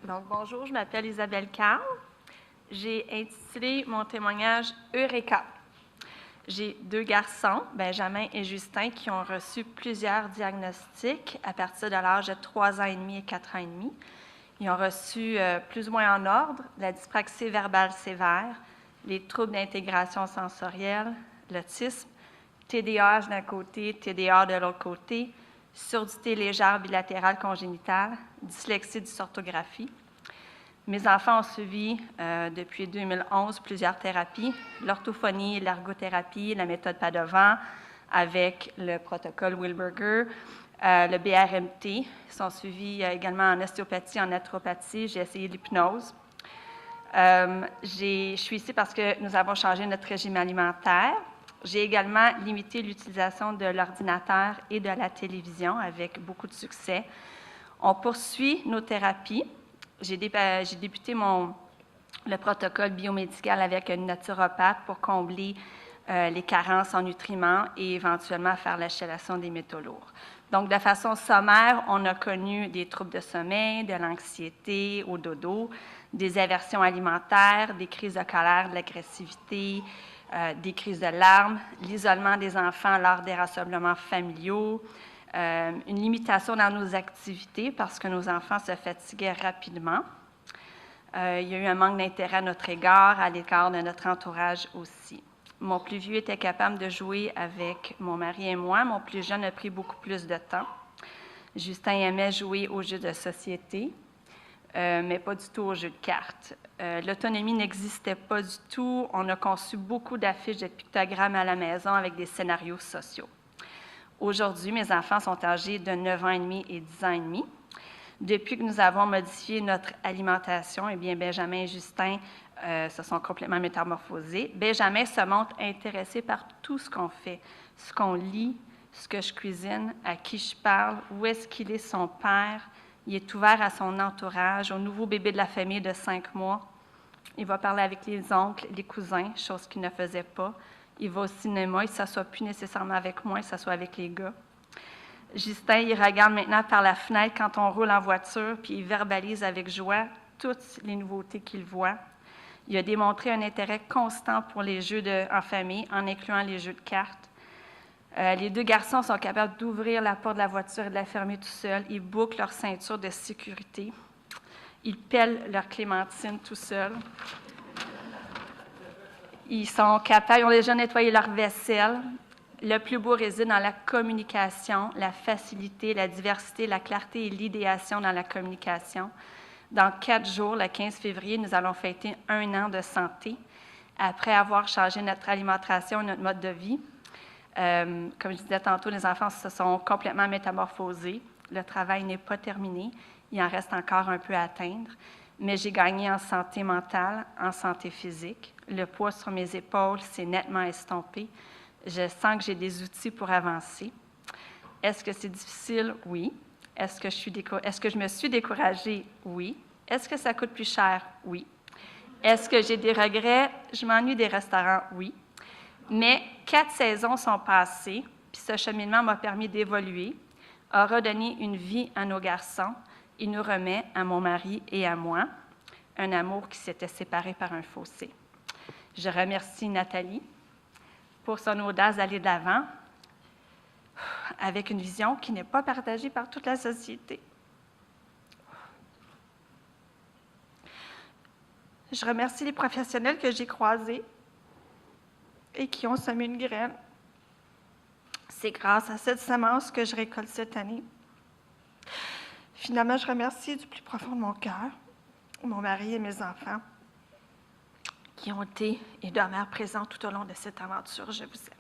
Donc, bonjour, je m'appelle Isabelle Carl. J'ai intitulé mon témoignage « Eureka ». J'ai 2 garçons, Benjamin et Justin, qui ont reçu plusieurs diagnostics à partir de l'âge de 3 ans et demi et 4 ans et demi. Ils ont reçu, plus ou moins en ordre, la dyspraxie verbale sévère, les troubles d'intégration sensorielle, l'autisme, TDAH d'un côté, TDA de l'autre côté, surdité légère bilatérale congénitale, dyslexie dysorthographie. Mes enfants ont suivi depuis 2011 plusieurs thérapies, l'orthophonie, l'ergothérapie, la méthode Padovan avec le protocole Wilberger, le BRMT. Ils sont suivis également en ostéopathie, en naturopathie. J'ai essayé l'hypnose. Je suis ici parce que nous avons changé notre régime alimentaire. J'ai également limité l'utilisation de l'ordinateur et de la télévision avec beaucoup de succès. On poursuit nos thérapies. J'ai débuté le protocole biomédical avec une naturopathe pour combler les carences en nutriments et éventuellement faire la chélation des métaux lourds. Donc, de façon sommaire, on a connu des troubles de sommeil, de l'anxiété au dodo, des aversions alimentaires, des crises de colère, de l'agressivité, des crises de larmes, l'isolement des enfants lors des rassemblements familiaux, une limitation dans nos activités parce que nos enfants se fatiguaient rapidement. Il y a eu un manque d'intérêt à notre égard, à l'égard de notre entourage aussi. Mon plus vieux était capable de jouer avec mon mari et moi. Mon plus jeune a pris beaucoup plus de temps. Justin aimait jouer aux jeux de société, mais pas du tout aux jeux de cartes. L'autonomie n'existait pas du tout. On a conçu beaucoup d'affiches de pictogrammes à la maison avec des scénarios sociaux. Aujourd'hui, mes enfants sont âgés de 9 ans et demi et 10 ans et demi. Depuis que nous avons modifié notre alimentation, Benjamin et Justin se sont complètement métamorphosés. Benjamin se montre intéressé par tout ce qu'on fait, ce qu'on lit, ce que je cuisine, à qui je parle, où est-ce qu'il est son père. Il est ouvert à son entourage, au nouveau bébé de la famille de 5 mois. Il va parler avec les oncles, les cousins, chose qu'il ne faisait pas. Il va au cinéma, il ne s'assoit plus nécessairement avec moi, il s'assoit avec les gars. Justin, il regarde maintenant par la fenêtre quand on roule en voiture, puis il verbalise avec joie toutes les nouveautés qu'il voit. Il a démontré un intérêt constant pour les jeux en famille, en incluant les jeux de cartes. Les 2 garçons sont capables d'ouvrir la porte de la voiture et de la fermer tout seuls. Ils bouclent leur ceinture de sécurité. Ils pèlent leur clémentine tout seuls. Ils sont capables, ils ont déjà nettoyé leur vaisselle. Le plus beau réside dans la communication, la facilité, la diversité, la clarté et l'idéation dans la communication. Dans 4 jours, le 15 février, nous allons fêter 1 an de santé après avoir changé notre alimentation et notre mode de vie. Comme je disais tantôt, les enfants se sont complètement métamorphosés. Le travail n'est pas terminé. Il en reste encore un peu à atteindre. Mais j'ai gagné en santé mentale, en santé physique. Le poids sur mes épaules s'est nettement estompé. Je sens que j'ai des outils pour avancer. Est-ce que c'est difficile? Oui. Est-ce que je me suis découragée? Oui. Est-ce que ça coûte plus cher? Oui. Est-ce que j'ai des regrets? Je m'ennuie des restaurants? Oui. Mais 4 saisons sont passées, puis ce cheminement m'a permis d'évoluer, a redonné une vie à nos garçons. Il nous remet, à mon mari et à moi, un amour qui s'était séparé par un fossé. Je remercie Nathalie pour son audace d'aller de l'avant avec une vision qui n'est pas partagée par toute la société. Je remercie les professionnels que j'ai croisés et qui ont semé une graine. C'est grâce à cette semence que je récolte cette année. Finalement, je remercie du plus profond de mon cœur mon mari et mes enfants qui ont été et demeurent présents tout au long de cette aventure. Je vous aime.